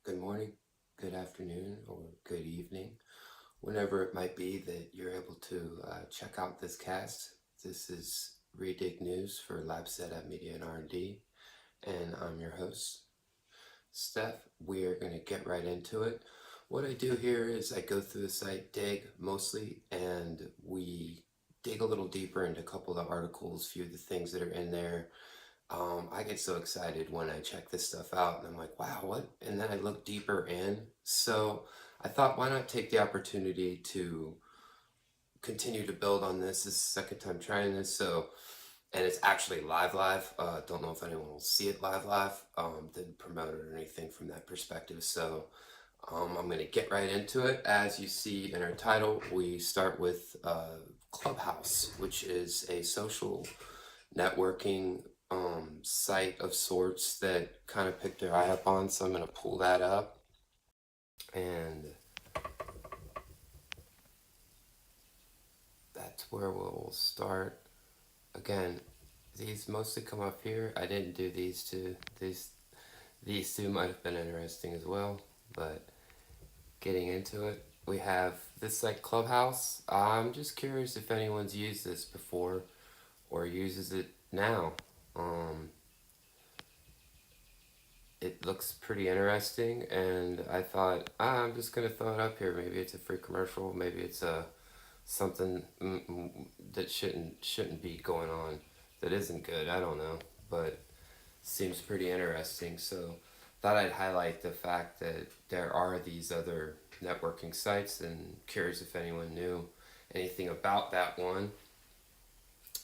Good morning, good afternoon, or good evening, whenever it might be that you're able to check out this cast. This is reDigg News for Lab Setup Media and R&D, and I'm your host, Steph. We are going to get right into it. What I do here is I go through the site Digg mostly, and we dig a little deeper into a couple of the articles, a few of the things that are in there. I get so excited when I check this stuff out and I'm like, wow, what? And then I look deeper in. So I thought, why not take the opportunity to continue to build on this? This is the second time trying this. So, and it's actually live. Don't know if anyone will see it live. Didn't promote it or anything from that perspective. So I'm going to get right into it. As you see in our title, we start with Clubhouse, which is a social networking site of sorts that kind of picked their eye up on. So I'm going to pull that up, and that's where we'll start. Again, these mostly come up here. I didn't do these two. These two might have been interesting as well, but getting into it, we have this site Clubhouse. I'm just curious if anyone's used this before or uses it now. It looks pretty interesting, and I thought, I'm just gonna throw it up here. Maybe it's a free commercial. Maybe it's a something that shouldn't be going on, that isn't good. I don't know, but seems pretty interesting. So thought I'd highlight the fact that there are these other networking sites, and curious if anyone knew anything about that one.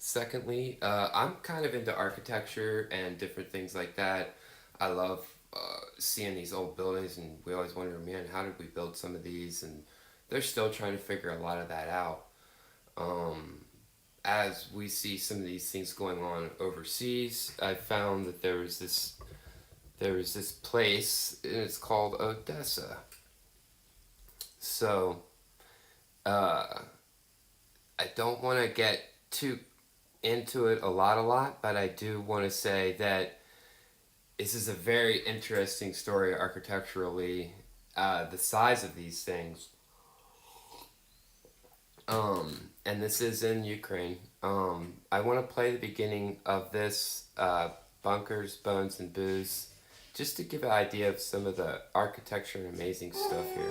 Secondly, I'm kind of into architecture and different things like that. I love seeing these old buildings, and we always wonder, man, how did we build some of these? And they're still trying to figure a lot of that out. As we see some of these things going on overseas, I found that there was this place, and it's called Odessa. So I don't want to get too into it a lot, but I do want to say that this is a very interesting story architecturally. The size of these things, and this is in Ukraine. I want to play the beginning of this Bunkers, Bones, and Booze, just to give an idea of some of the architecture and amazing stuff here.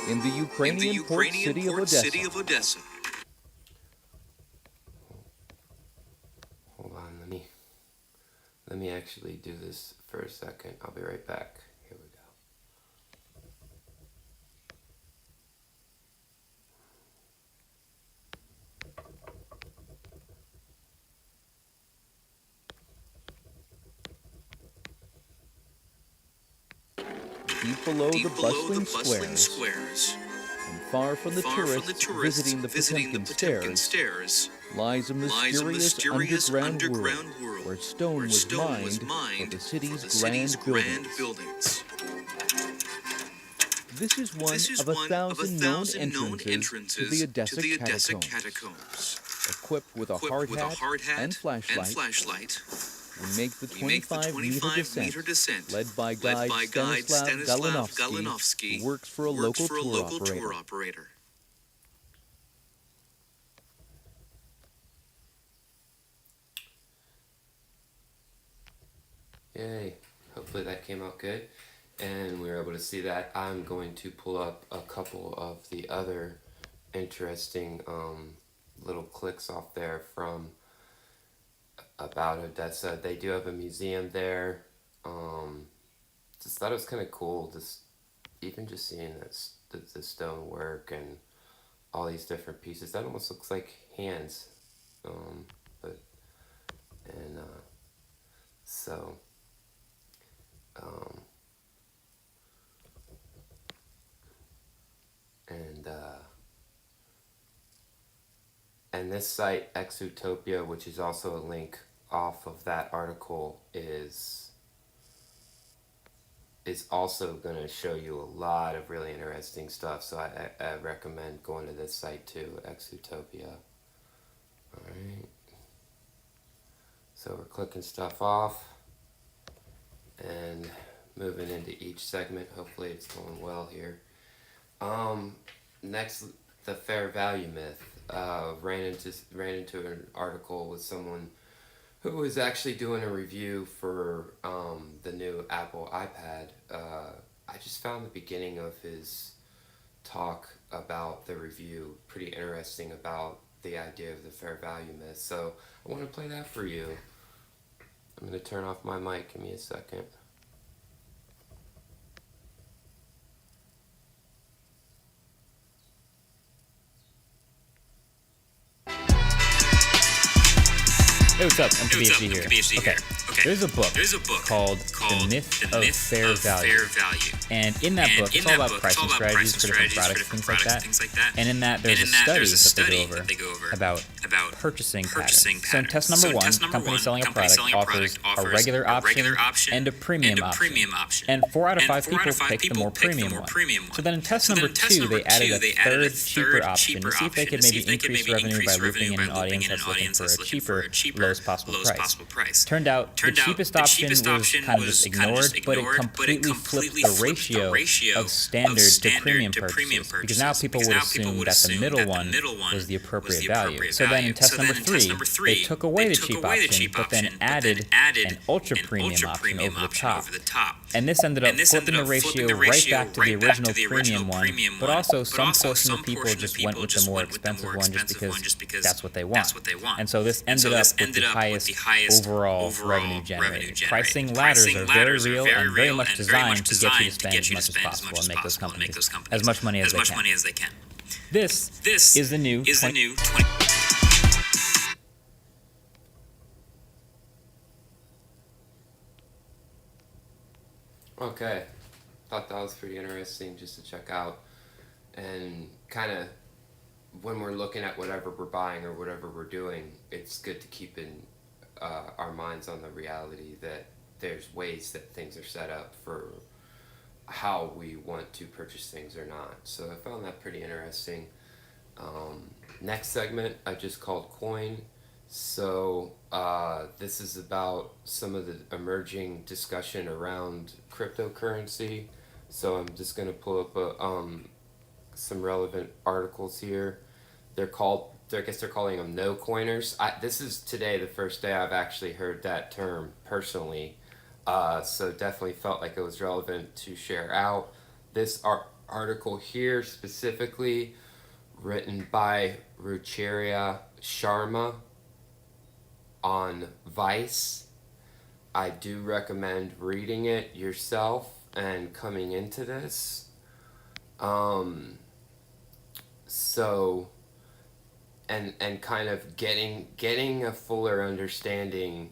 In the Ukrainian port city of Odessa. Hold on, let me actually do this for a second. I'll be right back. Here we go. Deep below the bustling squares, and far from the tourists visiting the Potemkin Stairs, lies a mysterious underground world where stone was mined for the city's grand buildings. This is one of 1,000 known entrances to the Odessa catacombs. Equipped with a hard hat and flashlight, we make the 25-meter descent, led by guide Stanislav Galinovsky, who works for a local tour operator. Yay. Hopefully that came out good, and we were able to see that. I'm going to pull up a couple of the other interesting little clicks off there from about Odessa. They do have a museum there. Just thought it was kind of cool, just even just seeing this, the stone work and all these different pieces. That almost looks like hands. But and so and and this site Exutopia, which is also a link off of that article, is also going to show you a lot of really interesting stuff. So I recommend going to this site too, Exutopia. Alright. So we're clicking stuff off. and moving into each segment. Hopefully it's going well here. Next, the fair value myth. Ran into an article with someone who was actually doing a review for the new Apple iPad. I just found the beginning of his talk about the review pretty interesting about the idea of the fair value myth. So I want to play that for you. I'm going to turn off my mic. Give me a second. Hey, what's up? MKBHD here. Okay. There's a book called The Myth of Fair Value. And in that book, it's all about pricing strategies for different products, things like that. And in that, there's a study that they go over about purchasing patterns. So in test number one, the company selling a product offers a regular option and a premium option. And 4 out of 5 people picked the more premium one. So then in test number 2, they added a third cheaper option to see if they could maybe increase revenue by looping in an audience that's looking for a cheaper, lowest possible price. Turned out the cheapest option was kind of just ignored, but it completely flipped the ratio of standard to premium purchases, because now people would assume that the middle one was the appropriate value. So then in test number 3, they took away the cheap option, but then added an ultra premium option over the top. And this ended up flipping the ratio right back to the original premium one, but also some portion of people just went with the more expensive one just because that's what they want. And so this ended up with the highest overall revenue generated. Pricing ladders are very real and very much designed to get you to spend as much as possible and make those companies as much money as they can. This is the new 20... Okay, thought that was pretty interesting just to check out, and kind of when we're looking at whatever we're buying or whatever we're doing, it's good to keep in our minds on the reality that there's ways that things are set up for how we want to purchase things or not. So I found that pretty interesting. Next segment I just called Coin. So this is about some of the emerging discussion around cryptocurrency. So I'm just going to pull up some relevant articles here. I guess they're calling them no coiners. This is today the first day I've actually heard that term personally. So definitely felt like it was relevant to share out. This article here specifically written by Ruchira Sharma on Vice. I do recommend reading it yourself and coming into this. So and kind of getting a fuller understanding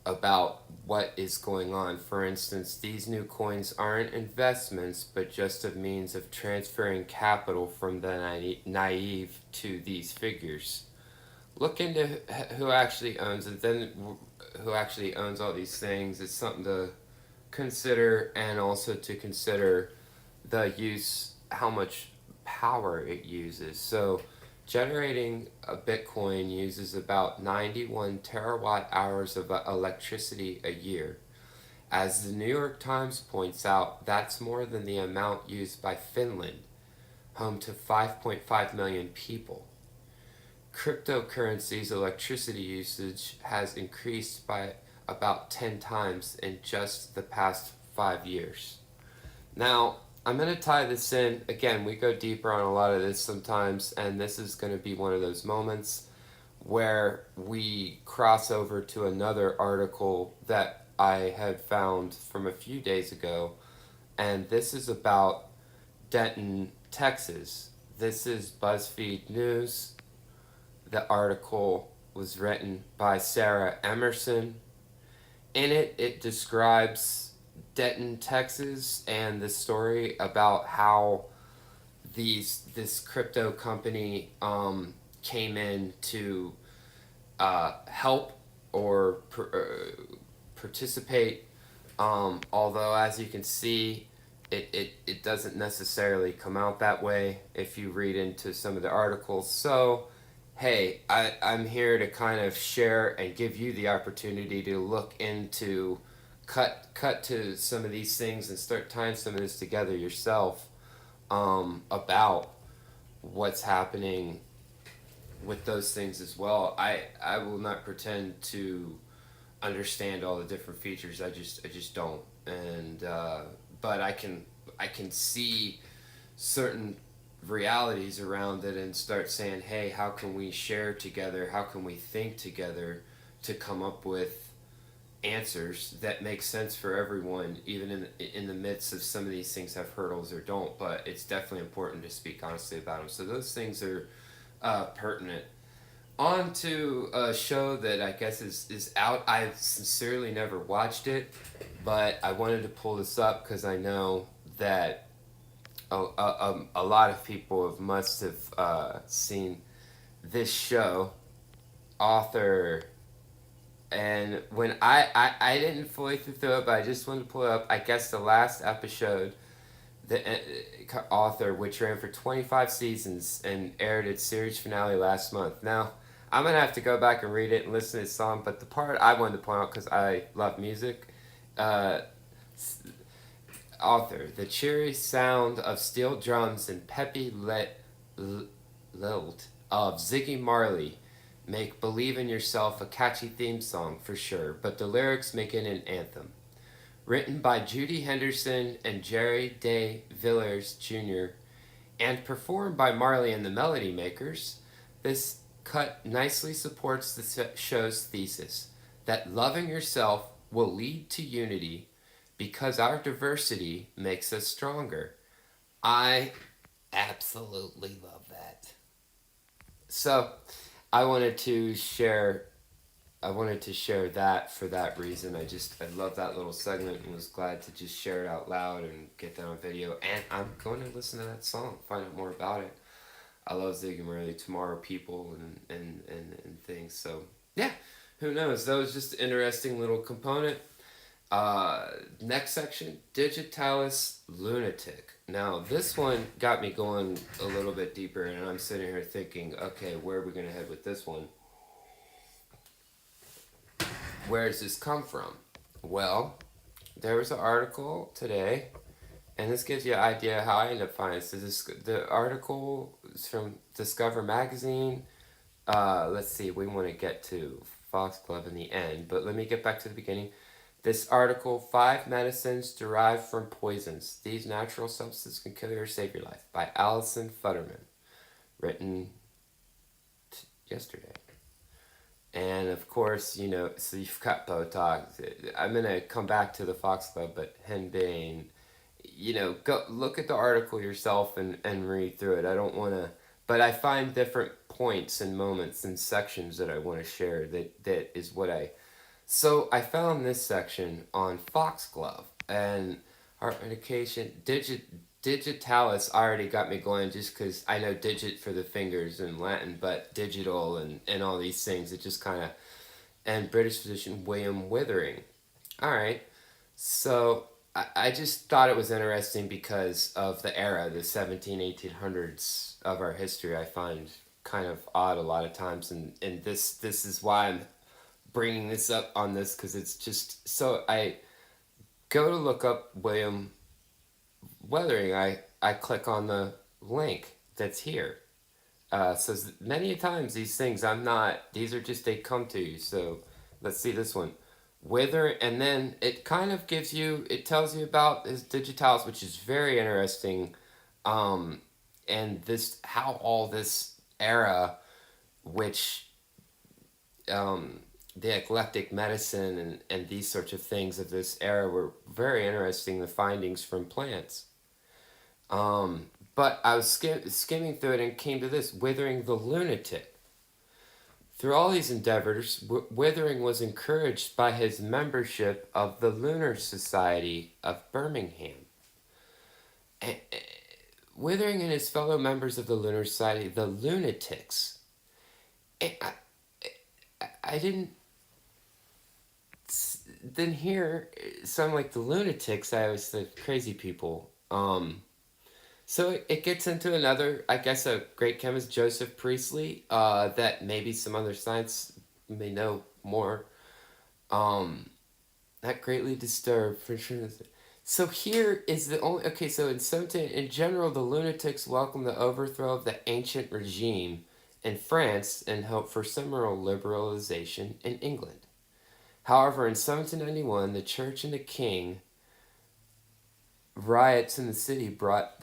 about what is going on. For instance, these new coins aren't investments, but just a means of transferring capital from the naive to these figures. Look into who actually owns it, then who actually owns all these things. It's something to consider, and also to consider the use, how much power it uses. So generating a Bitcoin uses about 91 terawatt hours of electricity a year. As the New York Times points out, that's more than the amount used by Finland, home to 5.5 million people. Cryptocurrency's electricity usage has increased by about 10 times in just the past 5 years. Now, I'm going to tie this in. Again, we go deeper on a lot of this sometimes, and this is going to be one of those moments where we cross over to another article that I had found from a few days ago, and this is about Denton, Texas. This is BuzzFeed News. The article was written by Sarah Emerson. In it, it describes Denton, Texas, and the story about how this crypto company came in to help or participate. Although, as you can see, it doesn't necessarily come out that way if you read into some of the articles. So, hey, I'm here to kind of share and give you the opportunity to look into cut to some of these things and start tying some of this together yourself, about what's happening with those things as well. I will not pretend to understand all the different features. I just don't. And but I can see certain realities around it and start saying, hey, how can we share together? How can we think together to come up with answers that make sense for everyone, even in the midst of some of these things have hurdles or don't. But it's definitely important to speak honestly about them. So those things are pertinent. On to a show that I guess is out. I've sincerely never watched it, but I wanted to pull this up because I know that a lot of people must have seen this show. Author, and when I didn't fully through it, but I just wanted to pull it up. I guess the last episode, the author, which ran for 25 seasons and aired its series finale last month. Now, I'm going to have to go back and read it and listen to this song, but the part I wanted to point out, because I love music, uh, author, the cheery sound of steel drums and peppy lilt of Ziggy Marley make Believe in Yourself a catchy theme song for sure, but the lyrics make it an anthem. Written by Judy Henderson and Jerry Day Villers Jr., and performed by Marley and the Melody Makers, this cut nicely supports the show's thesis that loving yourself will lead to unity because our diversity makes us stronger. I absolutely love that. So, I wanted to share that for that reason. I love that little segment and was glad to just share it out loud and get that on video. And I'm going to listen to that song, find out more about it. I love Ziggy Marley, Tomorrow People, and things. So yeah, who knows? That was just an interesting little component. Next section, Digitalis Lunatic. Now, this one got me going a little bit deeper, and I'm sitting here thinking, okay, where are we going to head with this one? Where does this come from? Well, there was an article today, and this gives you an idea how I ended up finding this. The article is from Discover Magazine. Let's see, we want to get to Foxglove in the end, but let me get back to the beginning. This article, 5 Medicines Derived from Poisons. These natural substances can kill you or save your life, by Allison Futterman. Written yesterday. And of course, so you've got Botox. I'm going to come back to the Foxglove, but henbane, go look at the article yourself and read through it. I don't want to, but I find different points and moments and sections that I want to share that is what So I found this section on Foxglove, and our indication, Digitalis already got me going just because I know digit for the fingers in Latin, but digital and all these things, it just kind of, and British physician William Withering. All right, so I just thought it was interesting because of the era, the 1800s of our history. I find kind of odd a lot of times, and this is why I'm bringing this up on this, because it's just, so I go to look up William Withering. I click on the link that's here. So many times these things, these are just, they come to you. So let's see this one. Wither, and then it kind of it tells you about his Digitalis, which is very interesting. And how all this era, which, the eclectic medicine and these sorts of things of this era were very interesting, the findings from plants. But I was skimming through it and came to this, Withering the Lunatic. Through all these endeavors, Withering was encouraged by his membership of the Lunar Society of Birmingham. Withering and his fellow members of the Lunar Society, the Lunatics. I didn't then hear sound like the Lunatics. I was the crazy people. So it gets into another, I guess, a great chemist, Joseph Priestley, that maybe some other science may know more. Not greatly disturbed, for sure. So here is the only... Okay, so in general, the lunatics welcomed the overthrow of the ancient regime in France and hoped for similar liberalization in England. However, in 1791, the church and the king riots in the city brought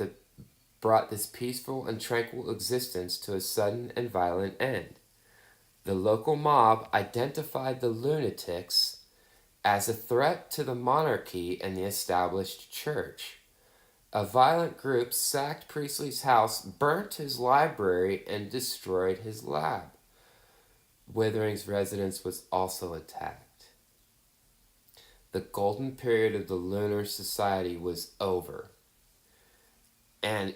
this peaceful and tranquil existence to a sudden and violent end. The local mob identified the lunatics as a threat to the monarchy and the established church. A violent group sacked Priestley's house, burnt his library, and destroyed his lab. Withering's residence was also attacked. The golden period of the Lunar Society was over. And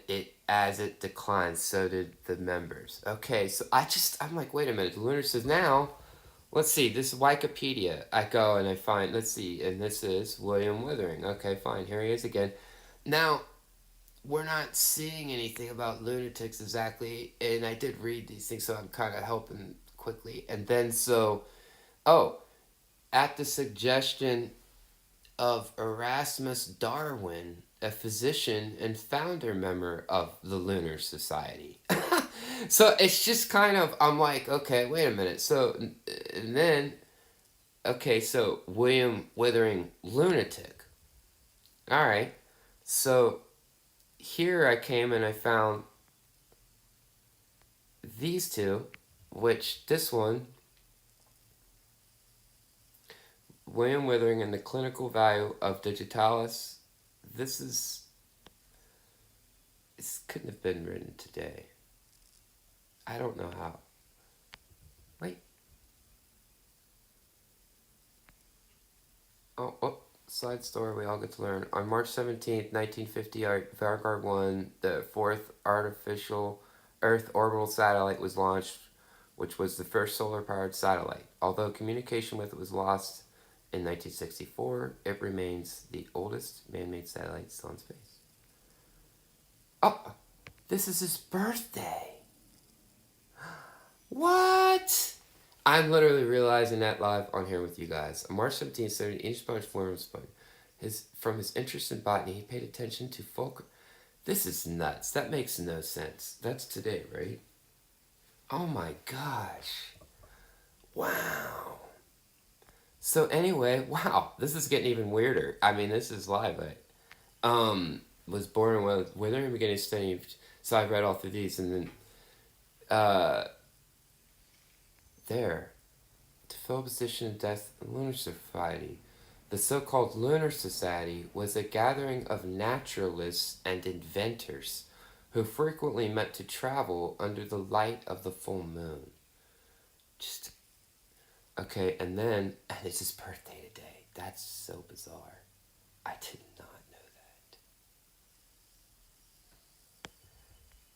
as it declined, so did the members. Okay, so I'm like, wait a minute. The Lunar says now, let's see, this is Wikipedia. I go and I find, let's see, and this is William Withering. Okay, fine, here he is again. Now, we're not seeing anything about lunatics exactly, and I did read these things, so I'm kind of helping quickly. And then at the suggestion of Erasmus Darwin, a physician and founder member of the Lunar Society. So it's just kind of, I'm like, okay, wait a minute. So, and then, okay, so William Withering, lunatic. All right. So here I came and I found these two, which this one, William Withering and the clinical value of Digitalis. This couldn't have been written today. I don't know how. Wait. Oh, side story we all get to learn. On March 17th, 1958, Vanguard 1, the fourth artificial Earth orbital satellite was launched, which was the first solar-powered satellite. Although communication with it was lost in 1964, it remains the oldest man-made satellite still in space. Oh, this is his birthday. What? I'm literally realizing that live on here with you guys. On March 17th, 70 sponge form from his interest in botany, he paid attention to folk. This is nuts. That makes no sense. That's today, right? Oh my gosh. Wow. So anyway, wow, this is getting even weirder. I mean, this is live. Was born with Withering, beginning studying. So I read all through these, and then there, to fill a position of death in the Lunar Society. The so-called Lunar Society was a gathering of naturalists and inventors who frequently met to travel under the light of the full moon. Okay, and it's his birthday today. That's so bizarre. I did not know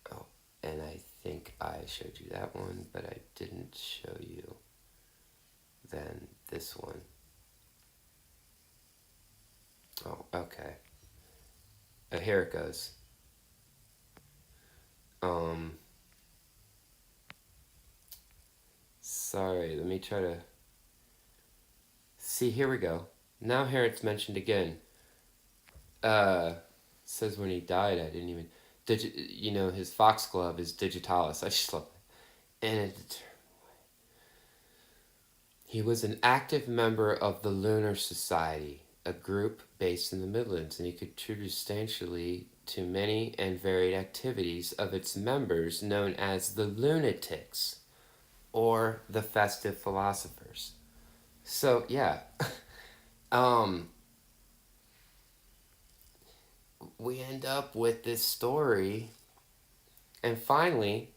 that. Oh, and I think I showed you that one, but I didn't show you then this one. Oh, okay. Here it goes. Sorry, let me try to... See, here we go. Now here it's mentioned again. Says when he died, I didn't even... his foxglove is Digitalis. I just love it. And he was an active member of the Lunar Society, a group based in the Midlands, and he contributed substantially to many and varied activities of its members known as the Lunatics, or the Festive Philosophers. So, yeah. We end up with this story, and finally,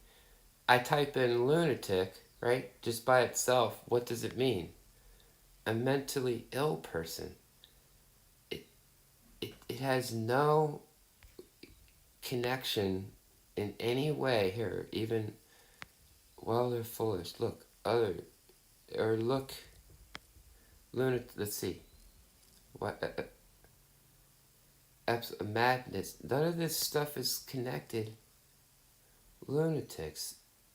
I type in lunatic, right? Just by itself, what does it mean? A mentally ill person. It has no connection in any way here, even, well, they're foolish. Look, lunatic, let's see. What, madness. None of this stuff is connected. Lunatics.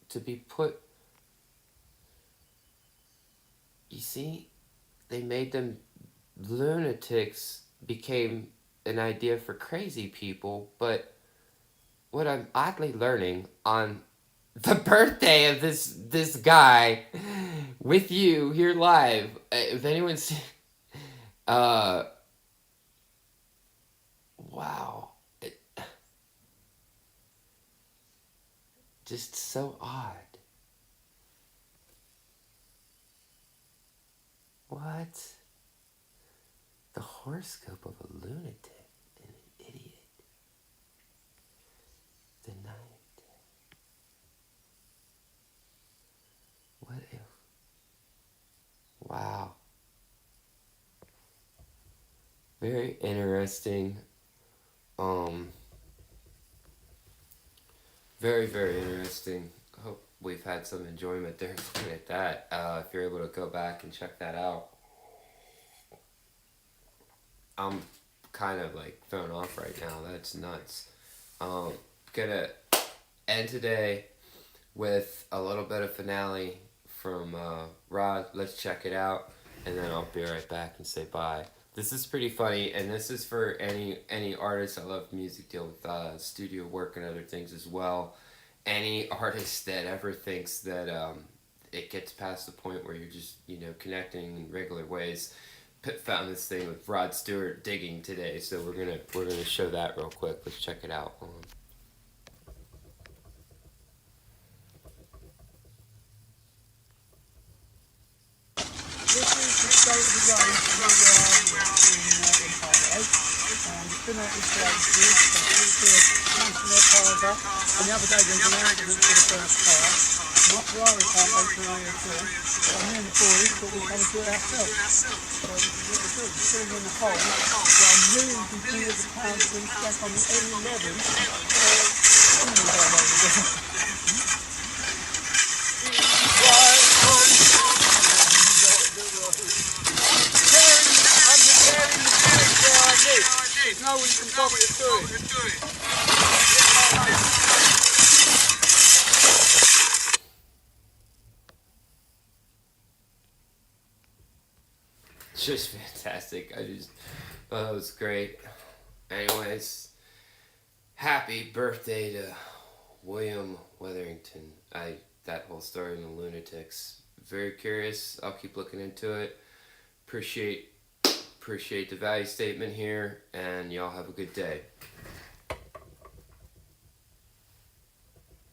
To be put, you see, they made them lunatics became an idea for crazy people, but what I'm oddly learning on the birthday of this guy with you here live, if anyone's uh wow, just so odd. What? The horoscope of a lunatic and an idiot. The night. What if? Wow. Very interesting. Um, very, very interesting. Hope we've had some enjoyment there looking at that. If you're able to go back and check that out. I'm kind of like thrown off right now. That's nuts. Gonna end today with a little bit of finale from Rod. Let's check it out, and then I'll be right back and say bye. This is pretty funny, and this is for any artist. I love music, deal with studio work and other things as well. Any artist that ever thinks that it gets past the point where you're just connecting in regular ways. Found this thing with Rod Stewart digging today, so we're gonna show that real quick. Let's check it out. This is the state of the road where we are in Harlow, and it's been isolated, so it's a National Plaza, and the other day there was an accident for the first car. My Ferrari can't open the door, so me and the boys thought we'd come and do it ourselves. So this is what we're doing, filling in the hole, so I'm really beginning the pound being stuck on the A11, there's no one can bother to do it. Just fantastic. I just thought it was great. Anyways, happy birthday to William Witherington. That whole story in the Lunatics. Very curious. I'll keep looking into it. Appreciate the value statement here, and y'all have a good day.